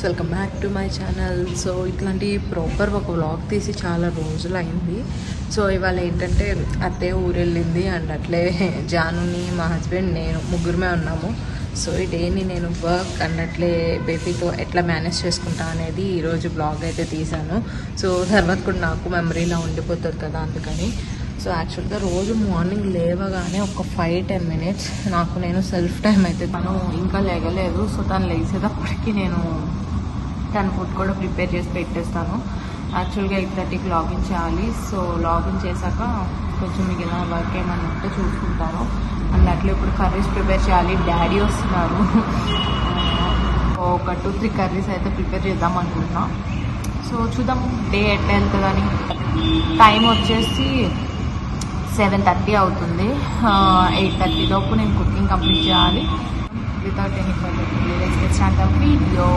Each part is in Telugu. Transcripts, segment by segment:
Welcome back to my channel. So ఇట్లాంటి ప్రాపర్ ఒక వ్లాగ్ తీసి చాలా రోజులు అయింది. సో ఇవాళ ఏంటంటే అత్తయ్య ఊరు వెళ్ళింది అండ్ అట్లే జానుని మా హస్బెండ్ నేను ముగ్గురమే ఉన్నాము. సో ఈ డేని నేను వర్క్ అండ్ అట్లే బేబీతో ఎట్లా మేనేజ్ చేసుకుంటా అనేది ఈరోజు బ్లాగ్ అయితే తీశాను. సో తర్వాత కూడా నాకు మెమరీలా ఉండిపోతుంది కదా, అందుకని. సో యాక్చువల్గా రోజు మార్నింగ్ లేవగానే ఒక 5-10 మినిట్స్ నాకు నేను సెల్ఫ్ టైం అయితే, తను ఇంకా లేగలేదు. సో తను లేచేటప్పటికి నేను తన ఫుడ్ కూడా ప్రిపేర్ చేసి పెట్టేస్తాను. యాక్చువల్గా 8:30కి లాగిన్ చేయాలి. సో లాగిన్ చేశాక కొంచెం మిగిలిన వర్క్ ఏమన్నా ఉంటే చూసుకుంటాను. అండ్ అట్లా ఇప్పుడు కర్రీస్ ప్రిపేర్ చేయాలి. డాడీ వస్తున్నారు. ఒక 2-3 కర్రీస్ అయితే ప్రిపేర్ చేద్దాం అనుకుంటున్నా. సో చూద్దాం డే ఎట్లా వెళ్తుందని. టైం వచ్చేసి 7:30 అవుతుంది. 8:30 లోపు నేను కుకింగ్ కంప్లీట్ చేయాలి. Without any further delay let's get start the video.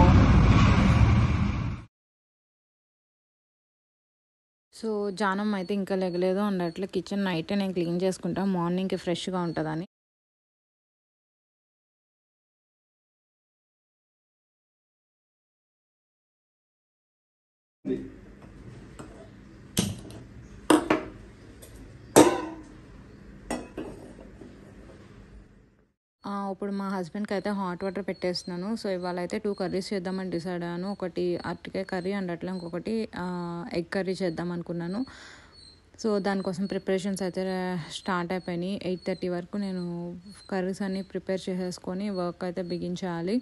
So Janamma అయితే ఇంకా లేగలేదు అండ్ అట్లా కిచెన్ నైటే నేను క్లీన్ చేసుకుంటా, మార్నింగ్కి ఫ్రెష్గా ఉంటుందని. ఇప్పుడు మా హస్బెండ్కి అయితే హాట్ వాటర్ పెట్టేస్తున్నాను. సో ఇవాళ అయితే 2 కర్రీస్ చేద్దామని డిసైడ్ అయ్యాను. ఒకటి అరటికాయ కర్రీ అండ్ అట్లా ఇంకొకటి ఎగ్ కర్రీ చేద్దాం అనుకున్నాను. సో దానికోసం ప్రిపరేషన్స్ అయితే స్టార్ట్ అయిపోయినాయి. 8:30 వరకు నేను కర్రీస్ అన్నీ ప్రిపేర్ చేసేసుకొని వర్క్ అయితే బిగించాలి.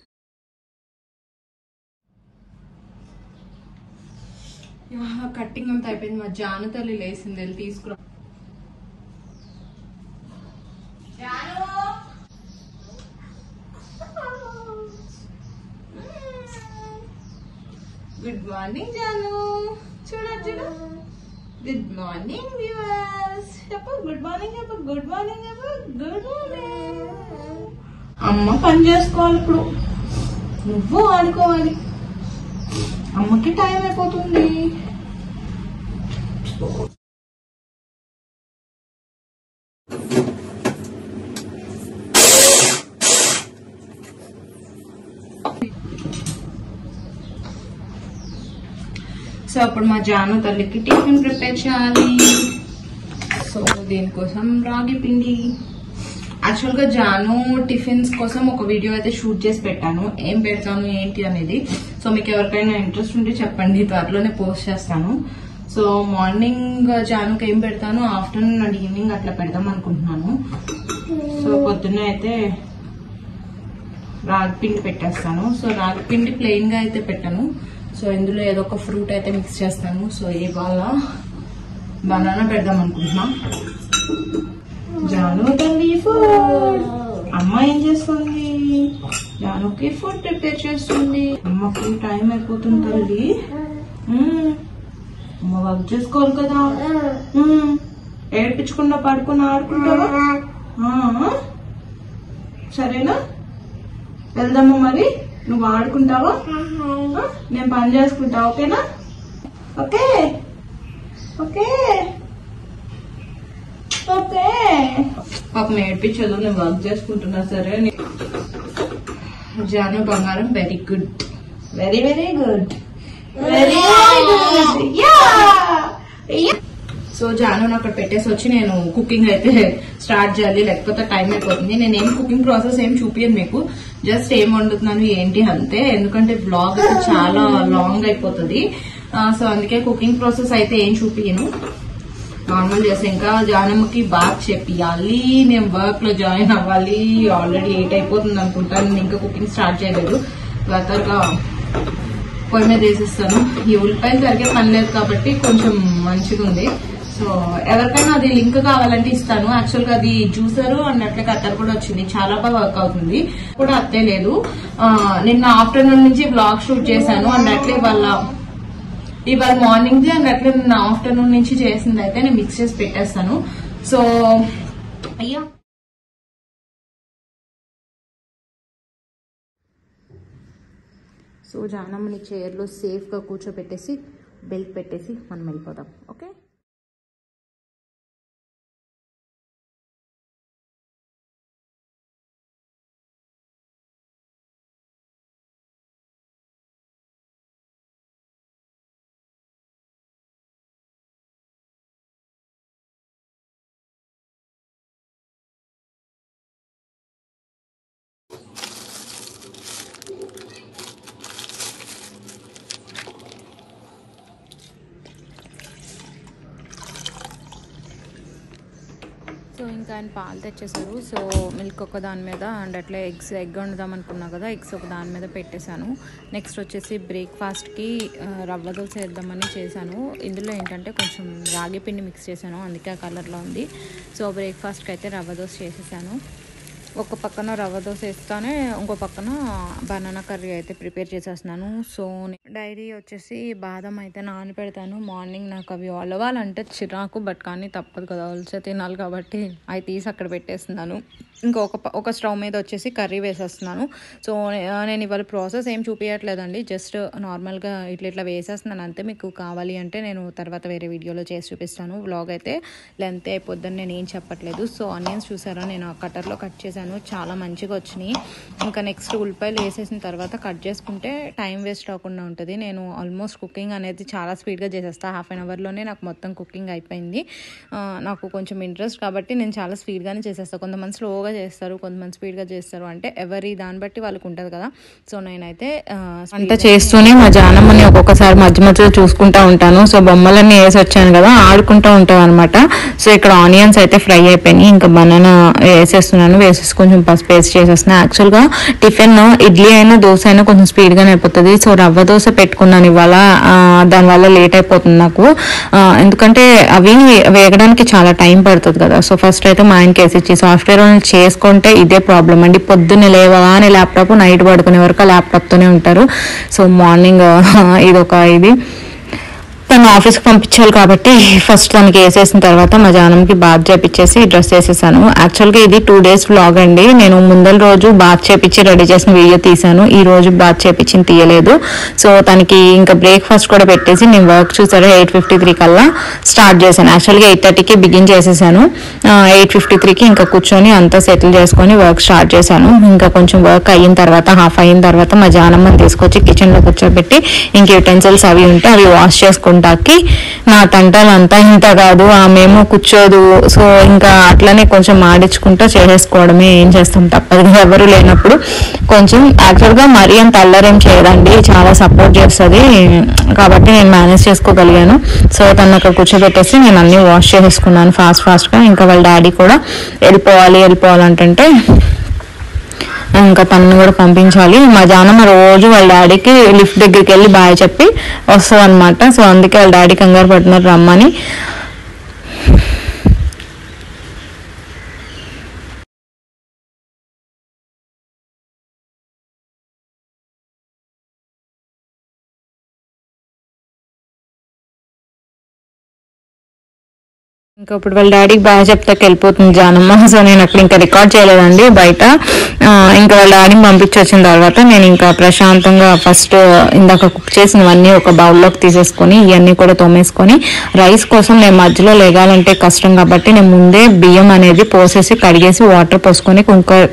కట్టింగ్ అంతా అయిపోయింది. మా జాను తల్లి లేసింది, వెళ్ళి తీసుకురా. Good morning Janu. చూడు. Good morning viewers. చెప్పు గుడ్ మార్నింగ్, చెప్పు గుడ్ మార్నింగ్, చెప్పు గుడ్ మార్నింగ్. అమ్మ పని చేసుకోవాలి, ఇప్పుడు నువ్వు ఆడుకోవాలి. అమ్మకి టైం అయిపోతుంది. సో అప్పుడు మా జాను తల్లికి టిఫిన్ ప్రిపేర్ చేయాలి. సో దీనికోసం రాగి పిండి. యాక్చువల్గా జాను టిఫిన్స్ కోసం ఒక వీడియో అయితే షూట్ చేసి పెట్టాను, ఏం పెడతాను ఏంటి అనేది. సో మీకు ఎవరికైనా ఇంట్రెస్ట్ ఉంటే చెప్పండి, త్వరలోనే పోస్ట్ చేస్తాను. సో మార్నింగ్ జానుకి ఏం పెడతాను, ఆఫ్టర్నూన్ అండ్ ఈవినింగ్ అట్లా పెడదాం అనుకుంటున్నాను. సో పొద్దున్నే అయితే రాగి పిండి పెట్టేస్తాను. సో రాగి పిండి ప్లెయిన్ గా అయితే పెట్టాను. సో ఇందులో ఏదో ఒక ఫ్రూట్ అయితే మిక్స్ చేస్తాను. సో ఇవాళ బనానా పెడదాం అనుకుంటున్నా. జాను తల్లి ఫుడ్. అమ్మ ఏం చేస్తుంది? జానుకి ఫుడ్ ప్రిపేర్ చేస్తుంది. అమ్మకి టైం అయిపోతుంది తల్లి. అమ్మ వర్క్ చేసుకోవాలి కదా. ఏడ్పించకుండా పడుకుని ఆడుకుంటావా? సరేనా? వెళ్దామా మరి? నువ్వు ఆడుకుంటావా, నేను పని చేసుకుంటా. ఓకేనా? Okay okay okay. పాపం ఏడ్పించదు, నేను వర్క్ చేసుకుంటున్నా. సరే జాను బంగారం. Very good, very very good, very good. So జాను అక్కడ పెట్టేసి వచ్చి నేను కుకింగ్ అయితే స్టార్ట్ చేయాలి, లేకపోతే టైం అయిపోతుంది. నేనేం కుకింగ్ ప్రాసెస్ ఏం చూపించను మీకు, జస్ట్ ఏం వండుతున్నాను ఏంటి అంతే. ఎందుకంటే బ్లాగ్ అయితే చాలా లాంగ్ అయిపోతుంది. సో అందుకే కుకింగ్ ప్రాసెస్ అయితే ఏం చూపించను, నార్మల్ చేస్తే. ఇంకా జానమ్మకి బాత్ చెప్పియాలి, నేను వర్క్ లో జాయిన్ అవ్వాలి. ఆల్రెడీ 8 అయిపోతుంది అనుకుంటాను, నేను ఇంకా కుకింగ్ స్టార్ట్ చేయలేదు. త్వరగా పొయ్యి మీద వేసేస్తాను. ఈ ఉల్లిపాయలు సరిగ్గా పని లేదు కాబట్టి కొంచెం మంచిగా ఉంది. సో ఎవరికైనా అది లింక్ కావాలంటే ఇస్తాను. యాక్చువల్ గా అది జ్యూసర్ అన్నట్లే కట్టర్ కూడా వచ్చింది, చాలా బాగా వర్క్ అవుతుంది. కూడా అత్తే లేదు. నిన్న ఆఫ్టర్నూన్ నుంచి బ్లాగ్ షూట్ చేశాను అన్నట్లే ఇవాళ మార్నింగ్ అన్నట్లే నిన్న ఆఫ్టర్నూన్ నుంచి చేసింది అయితే నేను మిక్స్ చేసి పెట్టేస్తాను. సో అయ్యా సో జానమ్మని చైర్లో సేఫ్గా కూర్చోబెట్టేసి బెల్ట్ పెట్టేసి మనం వెళ్ళిపోదాం. ఓకే. సో ఇంకా ఆయన పాలు తెచ్చేసారు. సో మిల్క్ ఒక దాని మీద అండ్ అట్లా ఎగ్ వండుదాం అనుకున్నా కదా, ఎగ్స్ ఒక దాని మీద పెట్టేశాను. నెక్స్ట్ వచ్చేసి బ్రేక్ఫాస్ట్కి రవ్వ దోశ వేద్దామని చేశాను. ఇందులో ఏంటంటే కొంచెం రాగి పిండి మిక్స్ చేశాను, అందుకే ఆ కలర్లో ఉంది. సో బ్రేక్ఫాస్ట్కి అయితే రవ్వ దోశ చేసేసాను. ఒక పక్కన రవ్వ దోశ వేస్తానే ఇంకో పక్కన బనానా కర్రీ అయితే ప్రిపేర్ చేసేస్తున్నాను. సో డైరీ వచ్చేసి బాదం అయితే నానబెడతాను. మార్నింగ్ నాకు అవి ఒలవాలంటే చిరాకు, బట్ కానీ తప్పదు కదా, ఒలిచే తినాలి కాబట్టి అవి తీసి అక్కడ పెట్టేస్తున్నాను. ఇంకా ఒక స్టవ్ మీద వచ్చేసి కర్రీ వేసేస్తున్నాను. సో నేను ఇవాళ ప్రాసెస్ ఏం చూపించట్లేదండి, జస్ట్ నార్మల్గా ఇట్లా వేసేస్తున్నాను అంతే. మీకు కావాలి అంటే నేను తర్వాత వేరే వీడియోలో చేసి చూపిస్తాను. వ్లాగ్ అయితే లెంత్ అయిపోద్దని నేను ఏం చెప్పట్లేదు. సో ఆనియన్స్ చూసారా, నేను ఆ కట్టర్లో కట్ చేశాను, చాలా మంచిగా వచ్చినాయి. ఇంకా నెక్స్ట్ ఉల్లిపాయలు వేసేసిన తర్వాత కట్ చేసుకుంటే టైం వేస్ట్ అవ్వకుండా ఉంటుంది. నేను ఆల్మోస్ట్ కుకింగ్ అనేది చాలా స్పీడ్గా చేసేస్తాను. హాఫ్ అన్ అవర్లోనే నాకు మొత్తం కుకింగ్ అయిపోయింది. నాకు కొంచెం ఇంట్రెస్ట్ కాబట్టి నేను చాలా స్పీడ్గానే చేసేస్తాను. కొంతమంది స్లోగా చేస్తారు, కొంతమంది స్పీడ్గా చేస్తారు, అంటే ఎవరి దాన్ని బట్టి వాళ్ళకి ఉంటుంది కదా. సో నేనైతే వంట చేస్తూనే మా జానమ్మని ఒక్కొక్కసారి మధ్య మధ్యలో చూసుకుంటూ ఉంటాను. సో బొమ్మలన్నీ వేసి వచ్చాను కదా, ఆడుకుంటూ ఉంటాను అనమాట. సో ఇక్కడ ఆనియన్స్ అయితే ఫ్రై అయిపోయినాయి. ఇంకా బనానా వేసేస్తున్నాను, వేసేసి కొంచెం పసుపు వేసి చేసేస్తున్నాను. యాక్చువల్గా టిఫిన్ ఇడ్లీ అయినా దోశ అయినా కొంచెం స్పీడ్గానే అయిపోతుంది. సో రవ్వ దోశ పెట్టుకున్నాను ఇవాళ, దానివల్ల లేట్ అయిపోతుంది నాకు. ఎందుకంటే అవి వేగడానికి చాలా టైం పడుతుంది కదా. సో ఫస్ట్ అయితే మా ఆయనకి వేసి ఇచ్చి సాఫ్ట్వేర్ చేసుకుంటే ఇదే ప్రాబ్లం అండి. పొద్దున్న లేవగానే ల్యాప్టాప్, నైట్ పడుకునే వరకు ల్యాప్టాప్తోనే ఉంటారు. సో మార్నింగ్ ఇది తను ఆఫీస్కి పంపించాలి కాబట్టి ఫస్ట్ తనకి వేసేసిన తర్వాత మా జానంకి బాత్ చేపించేసి డ్రెస్ వేసేసాను. యాక్చువల్గా ఇది 2 days వ్లాగ్ అండి. నేను ముందల రోజు బాత్ చేపించి రెడీ చేసిన వీడియో తీశాను, ఈ రోజు బాత్ చేపించి తీయలేదు. సో తనకి ఇంకా బ్రేక్ఫాస్ట్ కూడా పెట్టేసి నేను వర్క్ చూసారా 8:53 కల్లా స్టార్ట్ చేశాను. యాక్చువల్గా 8:30కి బిగిన్ చేసేసాను. 8:53కి ఇంకా కూర్చొని అంతా సెటిల్ చేసుకొని వర్క్ స్టార్ట్ చేశాను. ఇంకా కొంచెం వర్క్ అయిన తర్వాత హాఫ్ అయిన తర్వాత మా జానమ్మని తీసుకొచ్చి కిచెన్లో కూర్చోబెట్టి ఇంక యూటెన్సిల్స్ అవి ఉంటే అవి వాష్ చేసుకుంటాకి నా తంటాలంతా ఇంత కాదు, ఆమెమో కూర్చోదు. సో ఇంకా అట్లనే కొంచెం ఆడించుకుంటూ చేసేసుకోవడమే, ఏం చేస్తాం తప్పదు ఎవరు లేనప్పుడు. కొంచెం యాక్చువల్గా మరీ అంత అల్లరేం చేయదండి, చాలా సపోర్ట్ చేస్తుంది కాబట్టి నేను మేనేజ్ చేసుకోగలిగాను. సో తను అక్కడ కూర్చోబెట్టేసి నేను అన్నీ వాష్ చేసేసుకున్నాను ఫాస్ట్గా. ఇంకా వాళ్ళ డాడీ కూడా వెళ్ళిపోవాలంటే ఇంకా తనని కూడా పంపించాలి. మా జానమ్మ రోజు వాళ్ళ డాడీకి లిఫ్ట్ దగ్గరికి వెళ్ళి బాయ్ చెప్పి వస్తుంది అనమాట. సో అందుకే వాళ్ళ డాడీ కంగారు పడుతున్నారు రమ్మని. ఇంకా ఇప్పుడు వాళ్ళ డాడీకి బాగా చెప్తాకి వెళ్ళిపోతుంది జానమ్మ. సో నేను అక్కడ ఇంకా రికార్డ్ చేయలేదండి బయట. ఇంకా వాళ్ళ డాడీని పంపించి వచ్చిన తర్వాత నేను ఇంకా ప్రశాంతంగా ఫస్ట్ ఇందాక కుక్ చేసినవన్నీ ఒక బౌల్లోకి తీసేసుకొని ఇవన్నీ కూడా తోమేసుకొని, రైస్ కోసం నేను మధ్యలో లేగాలంటే కష్టం కాబట్టి నేను ముందే బియ్యం అనేది పోసేసి కడిగేసి వాటర్ పోసుకొని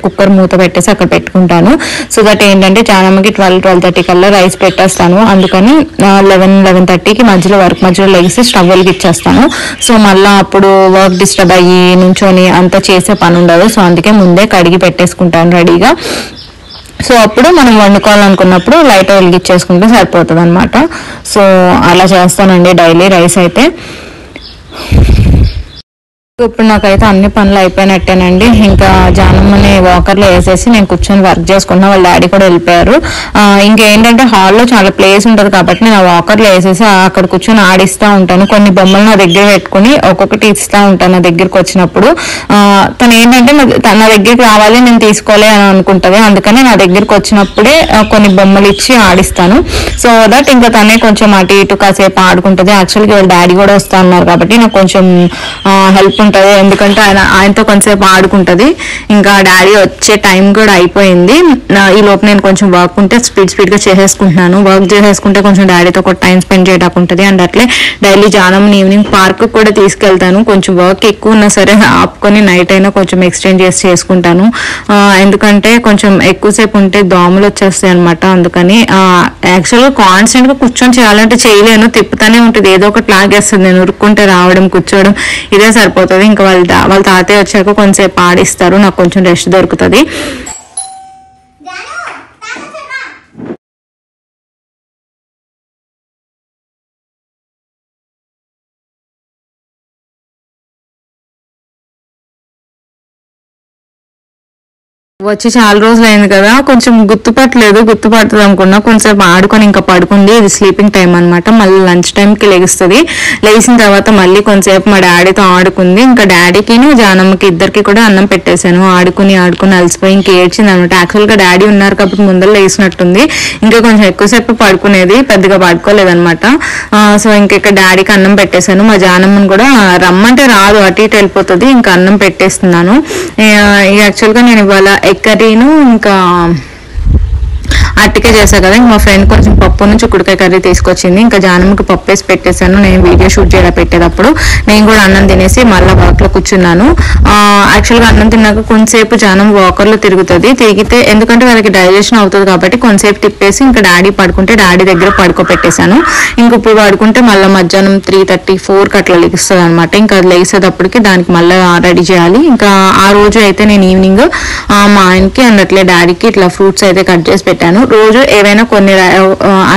కుక్కర్ మూత పెట్టేసి అక్కడ పెట్టుకుంటాను. సో దట్ ఏంటంటే జానమ్మకి 12-12:30 కల్లా రైస్ పెట్టేస్తాను. అందుకని 11-11:30కి మధ్యలో లెగిసి స్టవ్ వెలిగిచ్చేస్తాను. సో మళ్ళీ అప్పుడు వర్క్ డిస్టర్బ్ అయ్యి నుంచొని అంతా చేసే పని ఉండదు. సో అందుకే ముందే కడిగి పెట్టేసుకుంటాను రెడీగా. సో అప్పుడు మనం వండుకోవాలనుకున్నప్పుడు లైట్ వెలిగించేసుకుంటే సరిపోతుంది అనమాట. సో అలా చేస్తానండి డైలీ రైస్ అయితే. ఇప్పుడు నాకైతే అన్ని పనులు అయిపోయినట్టేనండి. ఇంకా జానమ్మని వాకర్లో వేసేసి నేను కూర్చొని వర్క్ చేసుకున్నా. వాళ్ళ డాడీ కూడా వెళ్ళిపోయారు. ఇంకేంటంటే హాల్లో చాలా ప్లేస్ ఉంటుంది కాబట్టి నేను వాకర్లో వేసేసి అక్కడ కూర్చొని ఆడిస్తూ ఉంటాను. కొన్ని బొమ్మలు నా దగ్గర పెట్టుకుని ఒక్కొక్కటి ఇస్తూ ఉంటాను నా దగ్గరికి వచ్చినప్పుడు. తను ఏంటంటే నా దగ్గరికి రావాలి, నేను తీసుకోలే అని అనుకుంటుంది. అందుకని నా దగ్గరికి వచ్చినప్పుడే కొన్ని బొమ్మలు ఇచ్చి ఆడిస్తాను. సో దట్ ఇంకా తనే కొంచెం అటు ఇటు కాసేపు ఆడుకుంటుంది. యాక్చువల్గా వాళ్ళ డాడీ కూడా వస్తా ఉన్నారు కాబట్టి నాకు కొంచెం హెల్ప్ ఉంటుంది, ఎందుకంటే ఆయనతో కొంచెంసేపు ఆడుకుంటుంది. ఇంకా డాడీ వచ్చే టైం కూడా అయిపోయింది. ఈ లోపు నేను కొంచెం వర్క్ ఉంటే స్పీడ్గా చేసేసుకుంటున్నాను. వర్క్ చేసేసుకుంటే కొంచెం డాడీతో కూడా టైం స్పెండ్ చేయడానికి ఉంటుంది. అండ్ అట్లే డైలీ జానమ్ని ఈవినింగ్ పార్క్ కూడా తీసుకెళ్తాను. కొంచెం వర్క్ ఎక్కువ ఉన్నా సరే ఆపుకొని నైట్ అయినా కొంచెం ఎక్స్టెండ్ చేసుకుంటాను. ఎందుకంటే కొంచెం ఎక్కువసేపు ఉంటే దోమలు వచ్చేస్తాయి అనమాట. అందుకని యాక్చువల్గా కాన్స్టెంట్గా కూర్చొని చేయాలంటే చేయలేను, తిప్పుతానే ఉంటుంది, ఏదో ఒకటి లాగేస్తుంది. నేను ఉరుక్కుంటే రావడం కూర్చోవడం ఇదే సరిపోతుంది. ఇంకా వాళ్ళ తాతయ్య వచ్చాక కొంచెంసేపు ఆడిస్తారు, నాకు కొంచెం రెస్ట్ దొరుకుతుంది. వచ్చి చాలా రోజులు అయింది కదా, కొంచెం గుర్తుపడుతుంది అనుకున్నా. కొంచెంసేపు ఆడుకొని ఇంకా పడుకుంది. ఇది స్లీపింగ్ టైం అనమాట. మళ్ళీ లంచ్ టైంకి లెగుస్తుంది. లేచిన తర్వాత మళ్ళీ కొంచెంసేపు మా డాడీతో ఆడుకుంది. ఇంకా డాడీకి జానమ్మకి ఇద్దరికి కూడా అన్నం పెట్టేశాను. ఆడుకుని అలసిపోయి ఇంకా ఏడ్చింది అనమాట. యాక్చువల్గా డాడీ ఉన్నారు కాబట్టి ముందర లేసినట్టుంది. ఇంకా కొంచెం ఎక్కువసేపు పడుకునేది, పెద్దగా పడుకోలేదనమాట. సో ఇంకా ఇక్కడ డాడీకి అన్నం పెట్టేశాను. మా జానమ్మని కూడా రమ్మంటే రాదు, అటు ఇటు వెళ్ళిపోతుంది. ఇంకా అన్నం పెట్టేస్తున్నాను. యాక్చువల్గా నేను ఇవాళ ఎగ్ కర్రీను ఇంకా అట్టికే చేసా కదా. మా ఫ్రెండ్ కొంచెం పప్పు నుంచి చిక్కుడుకాయ కర్రీ తీసుకొచ్చింది. ఇంకా జానమ్మకి పప్పు వేసి పెట్టేశాను. నేను వీడియో షూట్ చేయడం పెట్టేటప్పుడు నేను కూడా అన్నం తినేసి మళ్ళీ వాక్లో కూర్చున్నాను. యాక్చువల్గా అన్నం తిన్నాక కొంతసేపు జానం వాకర్లో తిరిగితే ఎందుకంటే వాళ్ళకి డైజెషన్ అవుతుంది కాబట్టి కొంతసేపు తిప్పేసి ఇంకా డాడీ పడుకుంటే డాడీ దగ్గర పడుకోబెట్టేశాను. ఇంక ఇప్పుడు పడుకుంటే మళ్ళీ మధ్యాహ్నం 3:30-4 అట్లా లెగుస్తుంది అనమాట. ఇంకా అది లేసేటప్పటికి దానికి మళ్ళీ రెడీ చేయాలి. ఇంకా ఆ రోజు అయితే నేను ఈవినింగ్ మా ఆయనకి అన్నట్లే డాడీకి ఇట్లా ఫ్రూట్స్ అయితే కట్ చేసి పెట్టాను. రోజు ఏవైనా కొన్ని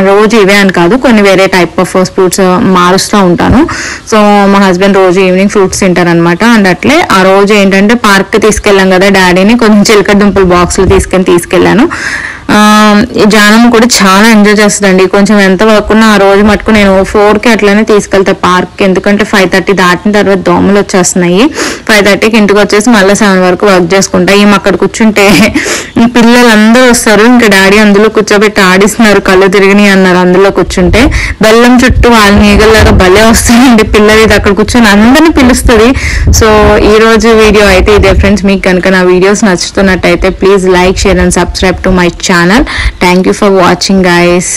రోజు ఇవే అని కాదు, కొన్ని వేరే టైప్ ఆఫ్ ఫ్రూట్స్ మారుస్తూ ఉంటాను. సో మా హస్బెండ్ రోజు ఈవినింగ్ ఫ్రూట్స్ తింటారనమాట. అండ్ అట్లే ఆ రోజు ఏంటంటే పార్క్కి తీసుకెళ్ళాం కదా డాడీని, కొంచెం చిలకడ దుంపల బాక్సులు తీసుకెళ్ళాను. జానం కూడా చాలా ఎంజాయ్ చేస్తుందండి. కొంచెం ఎంత వర్క్ ఉన్నా ఆ రోజు మటుకు నేను 4కి అట్లనే తీసుకెళ్తా పార్క్. ఎందుకంటే 5:30 దాటిన తర్వాత దోమలు వచ్చేస్తున్నాయి. 5:30కి ఇంటికి వచ్చేసి మళ్ళీ 7 వరకు వర్క్ చేసుకుంటా. ఈమె అక్కడ కూర్చుంటే పిల్లలందరూ వస్తారు. ఇంకా డాడీ అందులో కూర్చోబెట్టి ఆడిస్తున్నారు, కళ్ళు తిరిగినాయి అన్నారు అందులో కూర్చుంటే. బెల్లం చుట్టూ వాళ్ళని ఈగల్లాగా భలే వస్తాయండి పిల్లలు. ఇది అక్కడ కూర్చొని అందరినీ పిలుస్తుంది. సో ఈ రోజు వీడియో అయితే ఇదే ఫ్రెండ్స్. మీకు కనుక నా వీడియోస్ నచ్చుతున్నట్టయితే please like, share and subscribe to my channel. Thank you for watching, guys.